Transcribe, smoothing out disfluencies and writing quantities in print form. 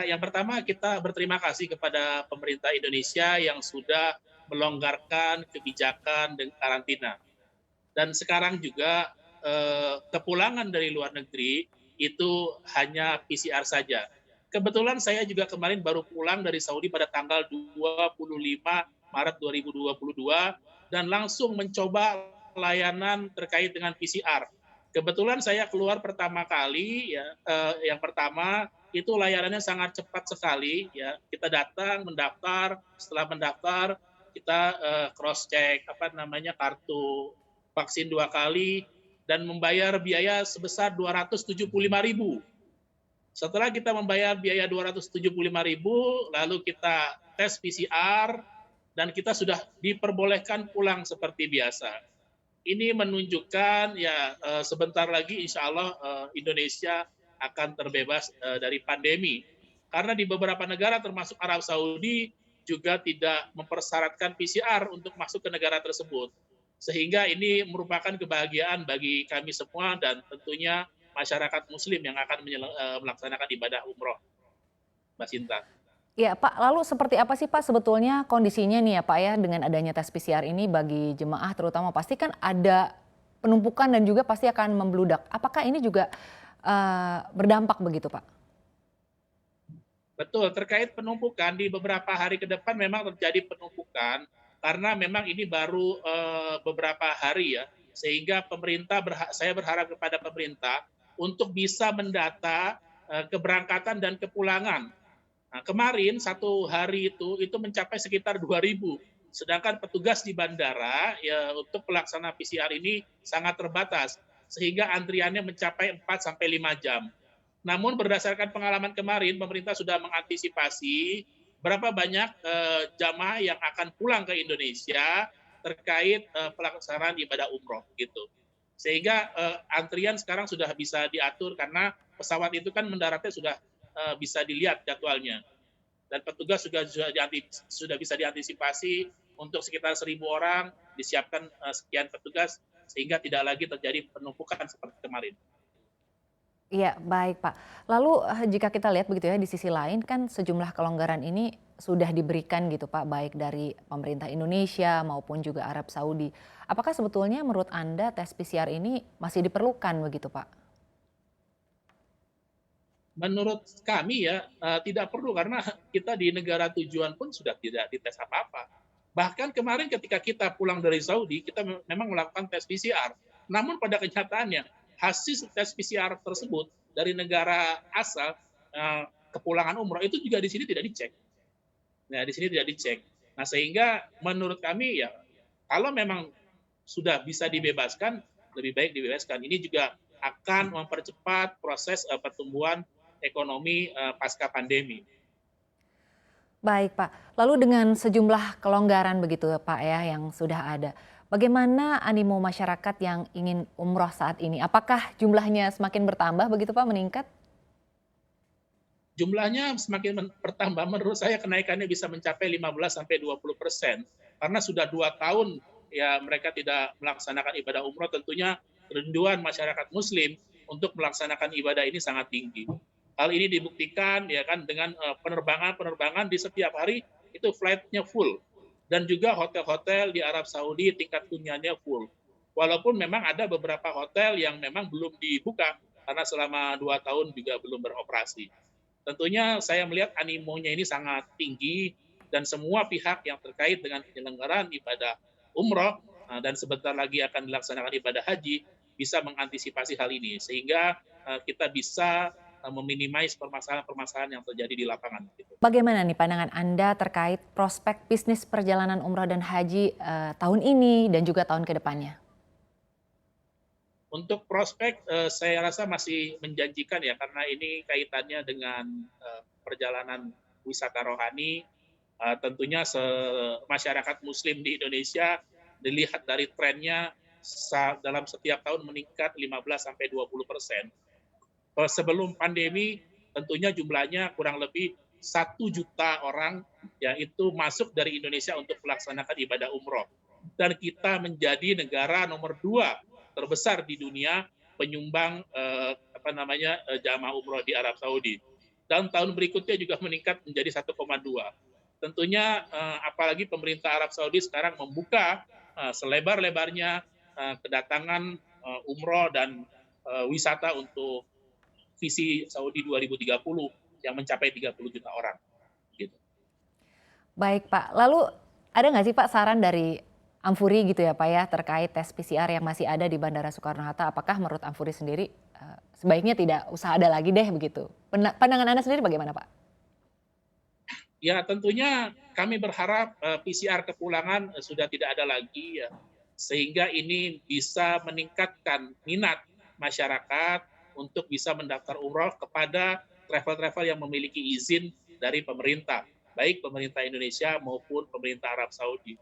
yang pertama kita berterima kasih kepada pemerintah Indonesia yang sudah melonggarkan kebijakan karantina. Dan sekarang juga kepulangan dari luar negeri itu hanya PCR saja. Kebetulan saya juga kemarin baru pulang dari Saudi pada tanggal 25 Maret 2022 dan langsung mencoba layanan terkait dengan PCR. Kebetulan saya keluar pertama kali ya, yang pertama itu layanannya sangat cepat sekali ya. Kita datang mendaftar, setelah mendaftar kita cross check kartu vaksin 2 kali dan membayar biaya sebesar 275.000. Setelah kita membayar biaya 275.000, lalu kita tes PCR dan kita sudah diperbolehkan pulang seperti biasa. Ini menunjukkan ya sebentar lagi insya Allah Indonesia akan terbebas dari pandemi. Karena di beberapa negara termasuk Arab Saudi juga tidak mempersyaratkan PCR untuk masuk ke negara tersebut. Sehingga ini merupakan kebahagiaan bagi kami semua dan tentunya masyarakat muslim yang akan melaksanakan ibadah umroh, Mbak Sinta. Ya Pak, lalu seperti apa sih Pak sebetulnya kondisinya nih ya Pak ya dengan adanya tes PCR ini bagi jemaah terutama pasti kan ada penumpukan dan juga pasti akan membludak. Apakah ini juga berdampak begitu Pak? Betul, terkait penumpukan di beberapa hari ke depan memang terjadi penumpukan karena memang ini baru beberapa hari ya, sehingga saya berharap kepada pemerintah untuk bisa mendata keberangkatan dan kepulangan. Nah, kemarin satu hari itu mencapai sekitar 2.000, sedangkan petugas di bandara ya untuk pelaksana PCR ini sangat terbatas, sehingga antriannya mencapai 4 sampai 5 jam. Namun berdasarkan pengalaman kemarin, pemerintah sudah mengantisipasi berapa banyak jamaah yang akan pulang ke Indonesia terkait pelaksanaan ibadah umroh gitu. Sehingga antrian sekarang sudah bisa diatur karena pesawat itu kan mendaratnya sudah bisa dilihat jadwalnya. Dan petugas sudah bisa diantisipasi untuk sekitar 1.000 orang, disiapkan sekian petugas sehingga tidak lagi terjadi penumpukan seperti kemarin. Iya, baik Pak. Lalu jika kita lihat begitu ya di sisi lain kan sejumlah kelonggaran ini sudah diberikan gitu Pak, baik dari pemerintah Indonesia maupun juga Arab Saudi. Apakah sebetulnya menurut Anda tes PCR ini masih diperlukan begitu Pak? Menurut kami ya tidak perlu karena kita di negara tujuan pun sudah tidak dites apa-apa. Bahkan kemarin ketika kita pulang dari Saudi, kita memang melakukan tes PCR. Namun pada kenyataannya, hasil tes PCR tersebut dari negara asal kepulangan umroh itu juga di sini tidak dicek. Nah, di sini tidak dicek. Nah, sehingga menurut kami ya kalau memang sudah bisa dibebaskan, lebih baik dibebaskan. Ini juga akan mempercepat proses pertumbuhan ekonomi pasca pandemi. Baik Pak, lalu dengan sejumlah kelonggaran begitu ya Pak ya yang sudah ada. Bagaimana animo masyarakat yang ingin umroh saat ini? Apakah jumlahnya semakin bertambah begitu Pak, meningkat? Jumlahnya semakin bertambah, menurut saya kenaikannya bisa mencapai 15-20%. Karena sudah 2 tahun ya mereka tidak melaksanakan ibadah umroh, tentunya kerinduan masyarakat muslim untuk melaksanakan ibadah ini sangat tinggi. Hal ini dibuktikan ya kan dengan penerbangan di setiap hari itu flight-nya full dan juga hotel-hotel di Arab Saudi tingkat huniannya full. Walaupun memang ada beberapa hotel yang memang belum dibuka karena selama 2 tahun juga belum beroperasi. Tentunya saya melihat animonya ini sangat tinggi dan semua pihak yang terkait dengan penyelenggaraan ibadah umroh dan sebentar lagi akan dilaksanakan ibadah haji bisa mengantisipasi hal ini sehingga kita bisa meminimais permasalahan-permasalahan yang terjadi di lapangan. Bagaimana nih pandangan Anda terkait prospek bisnis perjalanan umrah dan haji tahun ini dan juga tahun ke depannya? Untuk prospek saya rasa masih menjanjikan ya karena ini kaitannya dengan perjalanan wisata rohani. Tentunya masyarakat muslim di Indonesia dilihat dari trennya dalam setiap tahun meningkat 15-20%. Sebelum pandemi tentunya jumlahnya kurang lebih 1 juta orang yaitu masuk dari Indonesia untuk melaksanakan ibadah umroh. Dan kita menjadi negara nomor 2 terbesar di dunia penyumbang jamaah umroh di Arab Saudi. dan tahun berikutnya juga meningkat menjadi 1,2. Tentunya apalagi pemerintah Arab Saudi sekarang membuka selebar-lebarnya kedatangan umroh dan wisata untuk visi Saudi 2030 yang mencapai 30 juta orang. Gitu. Baik Pak, lalu ada nggak sih Pak saran dari Amfuri gitu ya Pak ya, terkait tes PCR yang masih ada di Bandara Soekarno-Hatta, apakah menurut Amfuri sendiri, sebaiknya tidak usah ada lagi deh begitu? Pandangan Anda sendiri bagaimana Pak? Ya tentunya kami berharap PCR kepulangan sudah tidak ada lagi ya, sehingga ini bisa meningkatkan minat masyarakat untuk bisa mendaftar umroh kepada travel-travel yang memiliki izin dari pemerintah, baik pemerintah Indonesia maupun pemerintah Arab Saudi.